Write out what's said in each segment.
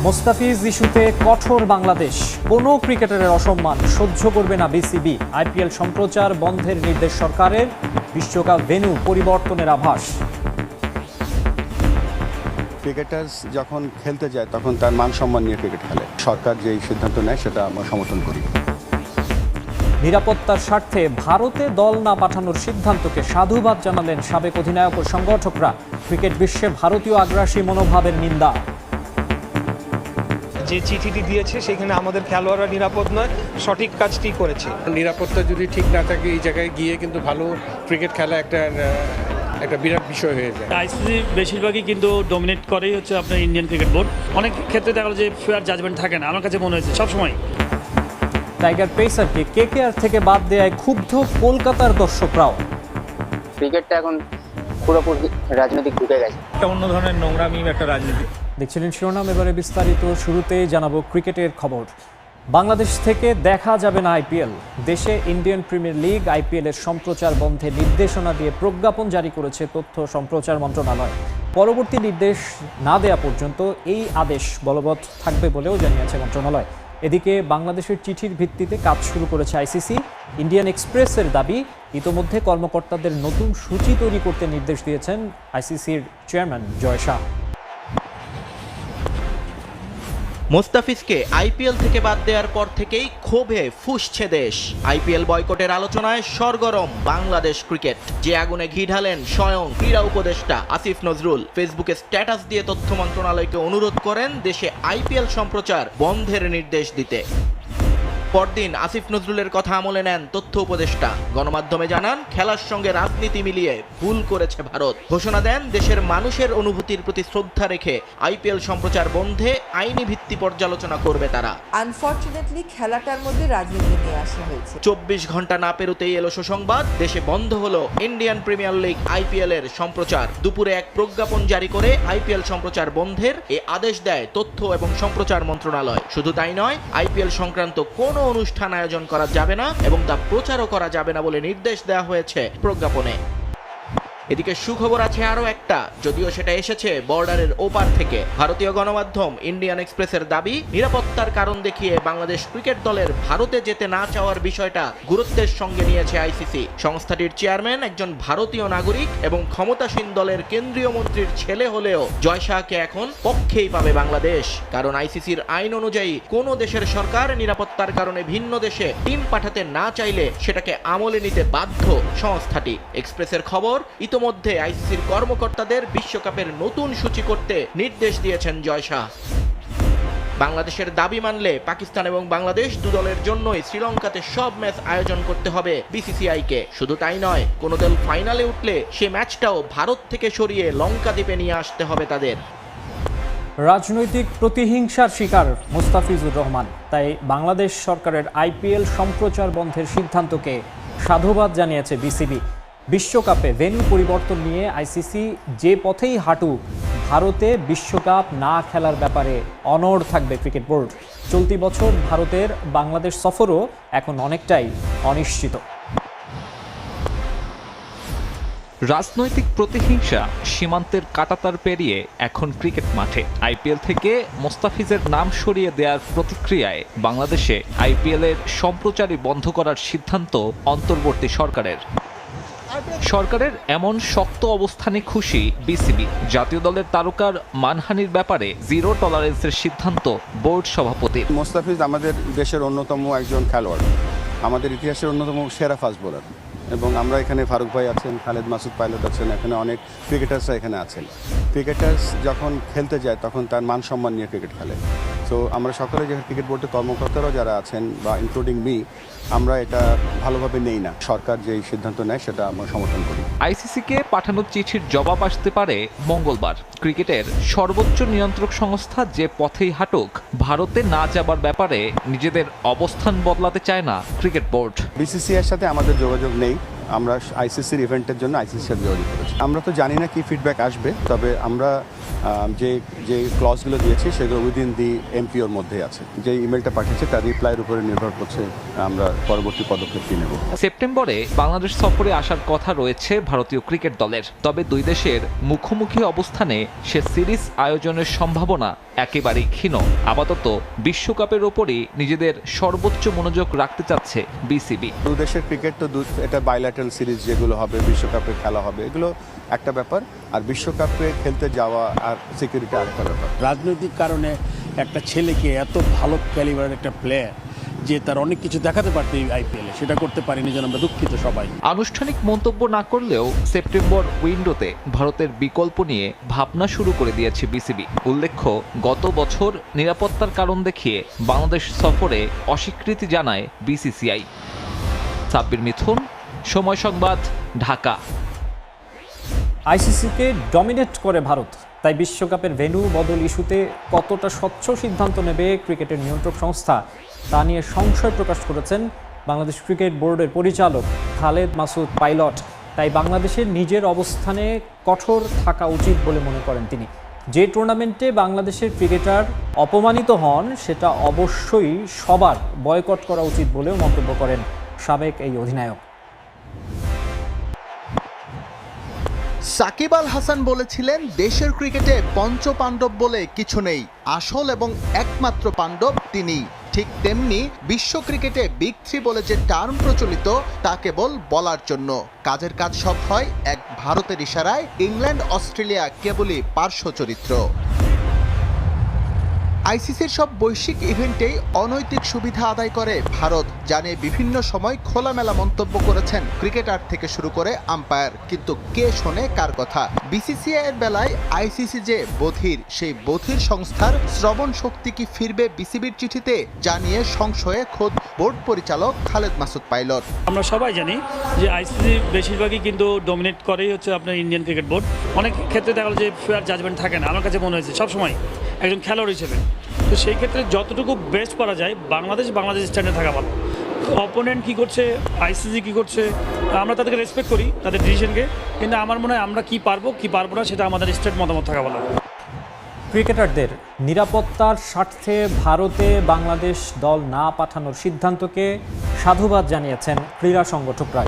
মোস্তাফিজ ইস্যুতে কঠোর বাংলাদেশ, কোনো ক্রিকেটারের অসম্মান সহ্য করবে না বিসিবি। আইপিএল সম্প্রচার বন্ধের নির্দেশ সরকারের, বিশ্বকাপ ভেন্যু পরিবর্তনের আভাস। ক্রিকেটার্স যখন খেলতে যায় তখন তার মান সম্মান নিয়ে ক্রিকেট খেলে। সরকার যে সিদ্ধান্ত নেয় সেটা আমরা সমর্থন করি। নিরাপত্তার স্বার্থে ভারতে দল না পাঠানোর সিদ্ধান্তকে সাধুবাদ জানালেন সাবেক অধিনায়ক ও সংগঠকরা। ক্রিকেট বিশ্বে ভারতীয় আগ্রাসী মনোভাবের নিন্দা। যে চিঠিটি দিয়েছে সেখানে আমাদের খেলোয়াড়রা নিরাপদ নয়, সঠিক কাজটি করেছে। নিরাপত্তা যদি ঠিক না থাকে এই জায়গায় গিয়ে কিন্তু ভালো ক্রিকেট খেলা একটা বিরাট বিষয় হয়ে যায়। আইসিসি বেশিরভাগই কিন্তু ডমিনেট করেই হচ্ছে আপনার ইন্ডিয়ান ক্রিকেট বোর্ড। অনেক ক্ষেত্রে দেখা গেল যে ফেয়ার জাজমেন্ট থাকে না, আমার কাছে মনে হয়েছে সবসময়। টাইগার পেসারকে কেকেআর থেকে বাদ দেওয়ায় ক্ষুব্ধ কলকাতার দর্শকরাও। ক্রিকেটটা এখন পুরোপুরি রাজনৈতিক ঢুকে গেছে। একটা অন্য ধরনের নোংরামি, একটা রাজনীতি। দেখছিলেন শিরোনাম, এবারে বিস্তারিত। শুরুতেই জানাবো ক্রিকেটের খবর। বাংলাদেশ থেকে দেখা যাবে না আইপিএল। দেশে ইন্ডিয়ান প্রিমিয়ার লিগ আইপিএল এর সম্প্রচার বন্ধে নির্দেশনা দিয়ে প্রজ্ঞাপন জারি করেছে তথ্য সম্প্রচার মন্ত্রণালয়। পরবর্তী নির্দেশ না দেয়া পর্যন্ত এই আদেশ বলবৎ থাকবে বলেও জানিয়েছে মন্ত্রণালয়। এদিকে বাংলাদেশের চিঠির ভিত্তিতে কাজ শুরু করেছে আইসিসি। ইন্ডিয়ান এক্সপ্রেসের দাবি, ইতোমধ্যে কর্মকর্তাদের নতুন সূচি তৈরি করতে নির্দেশ দিয়েছেন আইসিসির চেয়ারম্যান জয় শাহ। মোস্তাফিজকে আইপিএল থেকে বাদ দেওয়ার পর থেকেই ক্ষোভে ফুঁসছে দেশ। আইপিএল বয়কটের আলোচনায় সরগরম বাংলাদেশ ক্রিকেট। যে আগুনে ঘি ঢালেন স্বয়ং ক্রীড়া উপদেষ্টা আসিফ নজরুল। ফেসবুকে স্ট্যাটাস দিয়ে তথ্য মন্ত্রণালয়কে অনুরোধ করেন দেশে আইপিএল সম্প্রচার বন্ধের নির্দেশ দিতে। পরদিন আসিফ নজরুলের কথা আমলে নেন তথ্য উপদেষ্টা। গণমাধ্যমে জানান, খেলার সঙ্গে রাজনীতি মিলিয়ে ভুল করেছে ভারত। ঘোষণা দেন, দেশের মানুষের অনুভূতির প্রতি শ্রদ্ধা রেখে আইপিএল সম্প্রচার বন্ধে আইনি ভিত্তি পর্যালোচনা করবে তারা। আনফরচুনেটলি খেলাটার মধ্যে রাজনীতি নিয়ে আসা হয়েছে। 24 ঘন্টা না পেরোতেই এলো সুসংবাদ, দেশে বন্ধ হলো ইন্ডিয়ান প্রিমিয়ার লিগ আইপিএল এর সম্প্রচার। দুপুরে এক প্রজ্ঞাপন জারি করে আইপিএল সম্প্রচার বন্ধের এ আদেশ দেয় তথ্য এবং সম্প্রচার মন্ত্রণালয়। শুধু তাই নয়, আইপিএল সংক্রান্ত কোনো অনুষ্ঠান আয়োজন করা যাবে না এবং তা প্রচারও করা যাবে না বলে নির্দেশ দেওয়া হয়েছে প্রজ্ঞাপনে। এদিকে সুখবর আছে আরও একটা, যদিও সেটা এসেছে বর্ডারের ওপার থেকে। ভারতীয় গণমাধ্যম ইন্ডিয়ান এক্সপ্রেসের দাবি, নিরাপত্তার কারণ দেখিয়ে বাংলাদেশ ক্রিকেট দলের ভারতে যেতে না চাওয়ার বিষয়টা গুরুত্বের সঙ্গে নিয়েছে আইসিসি। সংস্থাটির চেয়ারম্যান একজন ভারতীয় নাগরিক এবং ক্ষমতাসীন দলের কেন্দ্রীয় মন্ত্রীর ছেলে হলেও জয় শাহকে এখন পক্ষেই পাবে বাংলাদেশ। কারণ আইসিসির আইন অনুযায়ী কোনো দেশের সরকার নিরাপত্তার কারণে ভিন্ন দেশে টিম পাঠাতে না চাইলে সেটাকে আমলে নিতে বাধ্য সংস্থাটি। এক্সপ্রেসের খবর, ইতোমধ্যে আইসিসির কর্মকর্তাদের বিশ্বকাপের নতুন সূচি করতে নির্দেশ দিয়েছেন জয় শাহ। বাংলাদেশের দাবি মানলে পাকিস্তান এবং বাংলাদেশ দুদলের জন্যই শ্রীলঙ্কাতে সব ম্যাচ আয়োজন করতে হবে বিসিসিআইকে। শুধু তাই নয়, কোনো দল ফাইনালে উঠলে সে ম্যাচটাও ভারত থেকে সরিয়ে লঙ্কা দ্বীপে নিয়ে আসতে হবে তাদের। রাজনৈতিক প্রতিহিংসার শিকার মোস্তাফিজুর রহমান, তাই বাংলাদেশ সরকারের আইপিএল সম্প্রচার বন্ধের সিদ্ধান্তকে সাধুবাদ জানিয়েছে বিসিবি। বিশ্বকাপে ভেন্যু পরিবর্তন নিয়ে আইসিসি যে পথেই হাঁটুক, ভারতে বিশ্বকাপ না খেলার ব্যাপারে অনড় থাকবে ক্রিকেট বোর্ড। চলতি বছর ভারতের বাংলাদেশ সফরও এখন অনেকটাই অনিশ্চিত। রাজনৈতিক প্রতিহিংসা সীমান্তের কাঁটাতার পেরিয়ে এখন ক্রিকেট মাঠে। আইপিএল থেকে মোস্তাফিজের নাম সরিয়ে দেওয়ার প্রতিক্রিয়ায় বাংলাদেশে আইপিএলের সম্প্রচারই বন্ধ করার সিদ্ধান্ত অন্তর্বর্তী সরকারের এমন শক্ত অবস্থানে খুশি বিসিবি। জাতীয় দলের তারকার মানহানির ব্যাপারে জিরো টলারেন্সের সিদ্ধান্ত বোর্ড সভাপতির। মোস্তাফিজ আমাদের দেশের অন্যতম একজন খেলোয়াড়, আমাদের ইতিহাসের অন্যতম সেরা ফাস্ট বোলার, এবং আমরা এখানে ফারুক ভাই আছেন, খালেদ মাসুদ পাইলট আছেন, এখানে অনেক ক্রিকেটার্সরা এখানে আছেন। ক্রিকেটার্স যখন খেলতে যায় তখন তার মান সম্মান নিয়ে ক্রিকেট খেলে। সো আমরা সকলে যে ক্রিকেট বোর্ডের কর্মকর্তারাও যারা আছেন বা ইনক্লুডিং মি, আমরা এটা ভালোভাবে নেই না। সরকার যে সিদ্ধান্ত নেয় সেটা আমরা সমর্থন করি। আইসিসিকে পাঠানো চিঠির জবাব আসতে পারে মঙ্গলবার। ক্রিকেটের সর্বোচ্চ নিয়ন্ত্রক সংস্থা যে পথেই হাঁটুক, ভারতে না যাবার ব্যাপারে নিজেদের অবস্থান বদলাতে চায় না ক্রিকেট বোর্ড। বিসিসিআইয়ের সাথে আমাদের যোগাযোগ নেই। আমরা আইসিসির ইভেন্টের জন্য আইসিসির সাথে যোগাযোগ করেছি। আমরা তো জানি না কি ফিডব্যাক আসবে, তবে আমরা যে ক্লজগুলো দিয়েছি সেগুলো উইদিন দি এমপিওর মধ্যে আছে। যে ইমেলটা পাঠিয়েছে তার রিপ্লাইয়ের উপরে নির্ভর করছে আমরা পরবর্তী পদক্ষেপ কি নেব। সেপ্টেম্বরে বাংলাদেশ সফরে আসার কথা রয়েছে ভারতীয় ক্রিকেট দলের। তবে দুই দেশের মুখোমুখি অবস্থানে সে সিরিজ আয়োজনের সম্ভাবনা একেবারেই ক্ষীণ। আপাতত বিশ্বকাপের ওপরই নিজেদের সর্বোচ্চ মনোযোগ রাখতে চাচ্ছে বিসিবি। দু দেশের ক্রিকেট তো এটা বাইল্যাটারাল সিরিজ যেগুলো হবে, বিশ্বকাপে খেলা হবে, এগুলো একটা ব্যাপার, আর বিশ্বকাপে খেলতে যাওয়া আর সিকিউরিটি আরেকটা ব্যাপার। রাজনৈতিক কারণে একটা ছেলেকে এত ভালো ক্যালিবারের একটা প্লেয়ার যে তার অনেক কিছু দেখাতে পারতো এই আইপিএলে, সেটা করতে পারিনি, যেন আমরা দুঃখিত সবাই। আনুষ্ঠানিক মন্তব্য না করলেও সেপ্টেম্বর উইন্ডোতে ভারতের বিকল্প নিয়ে ভাবনা শুরু করে দিয়েছে বিসিবি। উল্লেখ্য, গত বছর নিরাপত্তার কারণ দেখিয়ে বাংলাদেশ সফরে অস্বীকৃতি জানায় বিসিসিআই। সাব্বির মিথুন, সময় সংবাদ, ঢাকা। আইসিসিকে ডমিনেট করে ভারত, তাই বিশ্বকাপের ভেন্যু বদল ইস্যুতে কতটা স্বচ্ছ সিদ্ধান্ত নেবে ক্রিকেটের নিয়ন্ত্রক সংস্থা তা নিয়ে সংশয় প্রকাশ করেছেন বাংলাদেশ ক্রিকেট বোর্ডের পরিচালক খালেদ মাসুদ পাইলট। তাই বাংলাদেশের নিজের অবস্থানে কঠোর থাকা উচিত বলে মনে করেন তিনি। যে টুর্নামেন্টে বাংলাদেশের ক্রিকেটার অপমানিত হন সেটা অবশ্যই সবার বয়কট করা উচিত বলেও মন্তব্য করেন সাবেক এই অধিনায়ক। সাকিব আল হাসান বলেছিলেন, দেশের ক্রিকেটে পঞ্চপাণ্ডব বলে কিছু নেই, আসল এবং একমাত্র পাণ্ডব তিনি। ঠিক তেমনি বিশ্ব ক্রিকেটে বিগ থ্রি বলে যে টার্ম প্রচলিত তা কেবল বলার জন্য, কাজের কাজ সব হয় এক ভারতের ইশারায়। ইংল্যান্ড, অস্ট্রেলিয়া কেবলই পার্শ্ব চরিত্র। আইসিসির সব বৈশ্বিক ইভেন্টেই অনৈতিক সুবিধা আদায় করে ভারত, জানিয়ে বিভিন্ন সময় খোলামেলা মন্তব্য করেছেন ক্রিকেটার থেকে শুরু করে আম্পায়ার। কিন্তু কে শোনে কার কথা? বিসিসিআই এর বেলায় আইসিসি যে বধির, সেই বধির সংস্থার শ্রবণ শক্তি কি ফিরবে বিসিবির চিঠিতে, জানিয়ে সংশয়ে খোদ বোর্ড পরিচালক খালেদ মাসুদ পাইলট। আমরা সবাই জানি যে আইসিসি বেশিরভাগই কিন্তু ডমিনেট করেই হচ্ছে আপনার ইন্ডিয়ান ক্রিকেট বোর্ড। অনেক ক্ষেত্রে দেখা গেল যে ফেয়ার জাজমেন্ট থাকে না, আমার কাছে মনে হয়েছে সবসময় একজন খেলোয়াড় হিসেবে। তো সেই ক্ষেত্রে যতটুকু বেস্ট করা যায় বাংলাদেশ স্ট্যান্ডে থাকা ভালো। অপোনেন্ট কী করছে, আইসিসি কী করছে, আমরা তাদেরকে রেসপেক্ট করি তাদের ডিসিশনকে, কিন্তু আমার মনে হয় আমরা কী পারবো না সেটা আমাদের স্টেট মতামত থাকা ভালো। ক্রিকেটারদের নিরাপত্তার স্বার্থে ভারতে বাংলাদেশ দল না পাঠানোর সিদ্ধান্তকে সাধুবাদ জানিয়েছেন ক্রীড়া সংগঠকরা।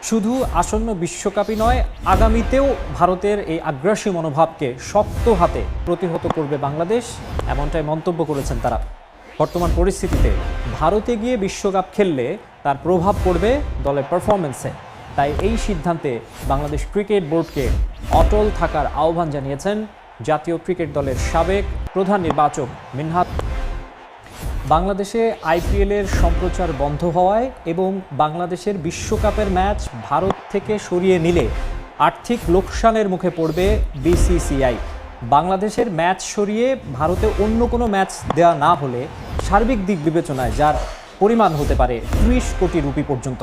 শুধু আসন্ন বিশ্বকাপই নয়, আগামীতেও ভারতের এই আগ্রাসী মনোভাবকে শক্ত হাতে প্রতিহত করবে বাংলাদেশ, এমনটাই মন্তব্য করেছেন তারা। বর্তমান পরিস্থিতিতে ভারতে গিয়ে বিশ্বকাপ খেললে তার প্রভাব পড়বে দলের পারফরমেন্সে, তাই এই সিদ্ধান্তে বাংলাদেশ ক্রিকেট বোর্ডকে অটল থাকার আহ্বান জানিয়েছেন জাতীয় ক্রিকেট দলের সাবেক প্রধান নির্বাচক মিনহাজ। বাংলাদেশে আইপিএলের সম্প্রচার বন্ধ হওয়ায় এবং বাংলাদেশের বিশ্বকাপের ম্যাচ ভারত থেকে সরিয়ে নিলে আর্থিক লোকসানের মুখে পড়বে বিসিসিআই। বাংলাদেশের ম্যাচ সরিয়ে ভারতে অন্য কোনো ম্যাচ দেওয়া না হলে সার্বিক দিক বিবেচনায় যার পরিমাণ হতে পারে 30 কোটি রুপি পর্যন্ত।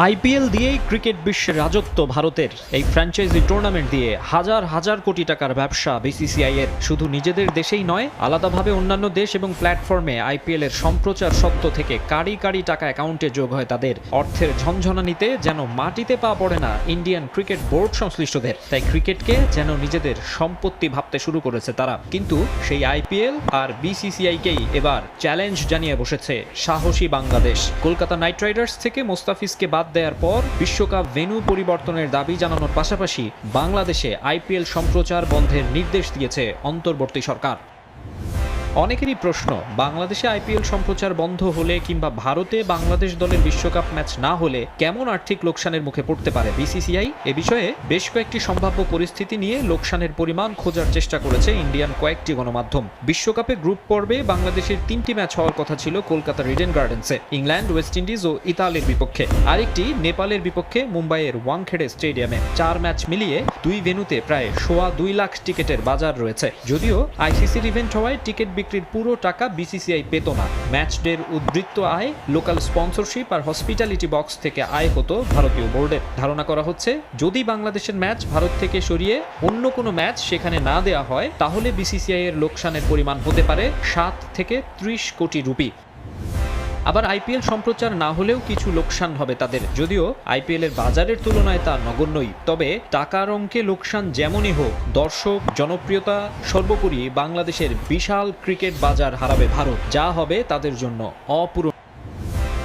আইপিএল দিয়েই ক্রিকেট বিশ্বের রাজত্ব ভারতের। এই ফ্র্যাঞ্চাইজি টুর্নামেন্ট দিয়ে হাজার হাজার কোটি টাকার ব্যবসা বিসিসিআই এর। শুধু নিজেদের দেশেই নয়, আলাদাভাবে অন্যান্য দেশ এবং প্ল্যাটফর্মে আইপিএল এর সম্প্রচার সত্ত্ব থেকে কারি কারি টাকা অ্যাকাউন্টে যোগ হয় তাদের। অর্থের ঝনঝনানিতে যেন মাটিতে পা পড়ে না ইন্ডিয়ান ক্রিকেট বোর্ড সংশ্লিষ্টদের। তাই ক্রিকেটকে যেন নিজেদের সম্পত্তি ভাবতে শুরু করেছে তারা। কিন্তু সেই আইপিএল আর বিসিসিআইকেই এবার চ্যালেঞ্জ জানিয়ে বসেছে সাহসী বাংলাদেশ। কলকাতা নাইট রাইডার্স থেকে মোস্তাফিজকে বাদ দেওয়ার পর বিশ্বকাপ ভেন্যু পরিবর্তনের দাবি জানানোর পাশাপাশি বাংলাদেশে আইপিএল সম্প্রচার বন্ধের নির্দেশ দিয়েছে অন্তর্বর্তী সরকার। অনেকেরই প্রশ্ন, বাংলাদেশে আইপিএল সম্প্রচার বন্ধ হলে কিংবা ভারতে বাংলাদেশ দলের বিশ্বকাপ ম্যাচ না হলে কেমন আর্থিক লোকসানের মুখে পড়তে পারে বিসিসিআই? এ বিষয়ে বেশ কয়েকটি সম্ভাব্য পরিস্থিতি নিয়ে লোকসানের পরিমাণ খোঁজার চেষ্টা করেছে ইন্ডিয়ান কয়েকটি গণমাধ্যম। বিশ্বকাপে গ্রুপ পর্বে বাংলাদেশের 3টি ম্যাচ হওয়ার কথা ছিল কলকাতার ইডেন গার্ডেন্সে, ইংল্যান্ড, ওয়েস্ট ইন্ডিজ ও ইতালির বিপক্ষে। আরেকটি নেপালের বিপক্ষে মুম্বাইয়ের ওয়াংখেড়ে স্টেডিয়ামে। 4 ম্যাচ মিলিয়ে 2 ভেন্যুতে প্রায় 2.25 লাখ টিকিটের বাজার রয়েছে। যদিও আইসিসির ইভেন্ট হওয়ায় টিকিট বিক্রির পুরো টাকা বিসিসিআই পেত না। ম্যাচ ডের উদ্বৃত্ত আয়, লোকাল স্পন্সরশিপ আর হসপিটালিটি বক্স থেকে আয় হতো ভারতীয় বোর্ডের। ধারণা করা হচ্ছে, যদি বাংলাদেশের ম্যাচ ভারত থেকে সরিয়ে অন্য কোনো ম্যাচ সেখানে না দেওয়া হয় তাহলে বিসিসিআই এর লোকসানের পরিমাণ হতে পারে 7 থেকে 30 কোটি রুপি। আবার আইপিএল সম্প্রচার না হলেও কিছু লোকসান হবে তাদের, যদিও আইপিএল এর বাজারের তুলনায় তা নগণ্যই। তবে টাকার অঙ্কে লোকসান যেমনই হোক, দর্শক, জনপ্রিয়তা, সর্বোপরি বাংলাদেশের বিশাল ক্রিকেট বাজার হারাবে ভারত, যা হবে তাদের জন্য অপূরণীয়।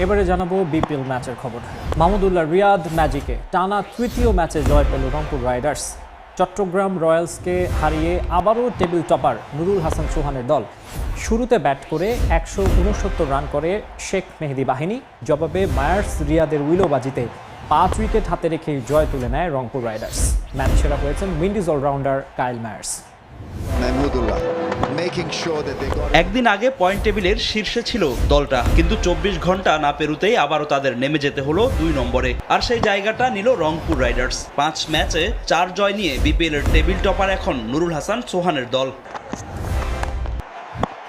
এবারে জানাবো বিপিএল ম্যাচের খবর। মাহমুদুল্লাহ রিয়াদ ম্যাজিকে টানা তৃতীয় ম্যাচে জয় পেল রংপুর রাইডার্স। চট্টগ্রাম রয়্যালসকে হারিয়ে আবারও টেবিল টপার নুরুল হাসান সোহানের দল। শুরুতে ব্যাট করে 169 রান করে শেখ মেহেদী বাহিনী, জবাবে মায়ার্স রিয়াদের উইলোবাজিতে 5 উইকেট হাতে রেখে জয় তুলে নেয় রংপুর রাইডার্স। ম্যাচ সেরা হয়েছেন উইন্ডিজ অলরাউন্ডার কাইল মায়ার্স। একদিন আগে পয়েন্ট টেবিলের শীর্ষে ছিল দলটা, কিন্তু 24 ঘন্টা না পেরুতেই আবারও তাদের নেমে যেতে হলো 2 নম্বরে। আর সেই জায়গাটা নিল রংপুর রাইডার্স। 5 ম্যাচে 4 জয় নিয়ে বিপিএল এর টেবিল টপার এখন নুরুল হাসান সোহানের দল।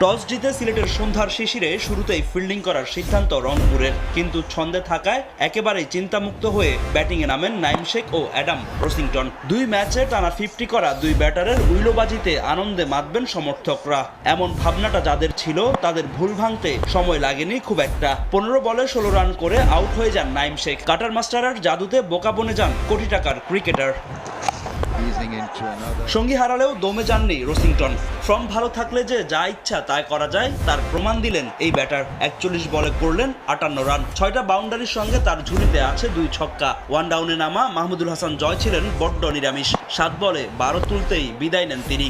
টস জিতে সিলেটের সন্ধ্যার শিশিরে শুরুতেই ফিল্ডিং করার সিদ্ধান্ত রংপুরের, কিন্তু ছন্দে থাকায় একেবারেই চিন্তামুক্ত হয়ে ব্যাটিংয়ে নামেন নাইম শেখ ও অ্যাডাম রসিংটন। 2 ম্যাচে টানা 50 করা 2 ব্যাটারের উইলোবাজিতে আনন্দে মাতবেন সমর্থকরা। এমন ভাবনাটা যাদের ছিল তাদের ভুল ভাঙতে সময় লাগেনি খুব একটা। 15 বলে 16 রান করে আউট হয়ে যান নাইম শেখ। কাটার মাস্টারের জাদুতে বোকা বনে যান কোটি টাকার ক্রিকেটার। সঙ্গী হারালেও দমে যাননি রসিংটন। ফর্ম ভালো থাকলে যে যা ইচ্ছা তাই করা যায় তার প্রমাণ দিলেন এই ব্যাটার। 41 বলে করলেন 58 রান, 6টা বাউন্ডারির সঙ্গে তার ঝুলিতে আছে 2 ছক্কা। 1 ডাউনে নামা মাহমুদুল হাসান জয় ছিলেন বড্ড নিরামিষ। 7 বলে 12 তুলতেই বিদায় নেন তিনি।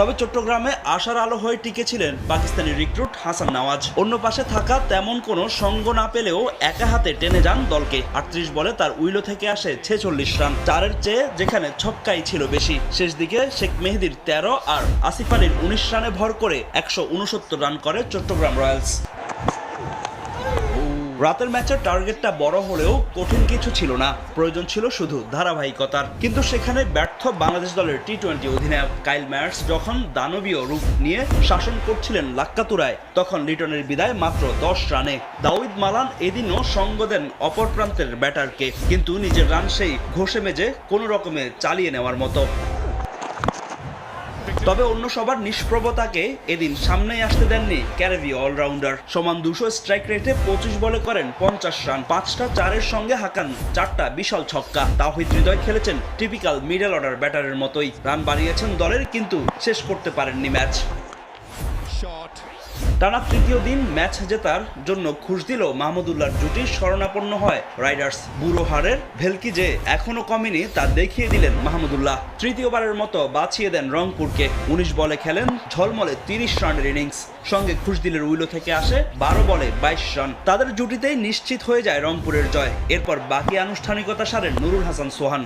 তবে চট্টগ্রামে আশার আলো হয়ে টিকেছিলেন পাকিস্তানি রিক্রুট হাসান নওয়াজ। অন্য পাশে থাকা তেমন কোনো সঙ্গ না পেলেও একা হাতে টেনে যান দলকে। 38 বলে তার উইলো থেকে আসে 46 রান, 4-এর চেয়ে যেখানে ছক্কাই ছিল বেশি। শেষ দিকে শেখ মেহেদীর 13 আর আসিফ আলীর 19 রানে ভর করে 169 রান করে চট্টগ্রাম রয়্যালস। রাতের ম্যাচের টার্গেটটা বড় হলেও কঠিন কিছু ছিল না, প্রয়োজন ছিল শুধু ধারাবাহিকতার। কিন্তু সেখানে ব্যর্থ বাংলাদেশ দলের টি-20 অধিনায়ক কাইল মায়ার্স যখন দানবীয় রূপ নিয়ে শাসন করছিলেন লাক্কাতুরায়, তখন লিটনের বিদায় মাত্র 10 রানে। দাউদ মালান এদিনও সঙ্গ দেন অপর প্রান্তের ব্যাটারকে, কিন্তু নিজের রান সেই ঘষে মেজে কোনো রকমে চালিয়ে নেওয়ার মতো। তবে অন্য সবার নিষ্প্রভতাকে এদিন সামনেই আসতে দেননি ক্যারিবীয় অলরাউন্ডার। সমান 200 স্ট্রাইক রেটে 25 বলে করেন 50 রান, 5টা 4-এর সঙ্গে হাঁকান 4টা বিশাল ছক্কা। তাওহিদ হৃদয় খেলেছেন টিপিক্যাল মিডল অর্ডার ব্যাটারের মতোই। রান বাড়িয়েছেন দলের, কিন্তু শেষ করতে পারেননি ম্যাচ। টানা তৃতীয় দিন ম্যাচ জেতার জন্য ঘুষ দিল মাহমুদুল্লাহর জুটি, শরণাপন্ন হয় রাইডার্স। বুড়ো হারের ভেলকি যে এখনো কমেনি তা দেখিয়ে দিলেন মাহমুদুল্লাহ। তৃতীয়বারের মতো বাঁচিয়ে দেন রংপুরকে। 19 বলে খেলেন ঝলমলে 30 রানের ইনিংস, সঙ্গে ঘুষদিলের উইলো থেকে আসে 12 বলে 22 রান। তাদের জুটিতেই নিশ্চিত হয়ে যায় রংপুরের জয়। এরপর বাকি আনুষ্ঠানিকতা সারেন নুরুল হাসান সোহান।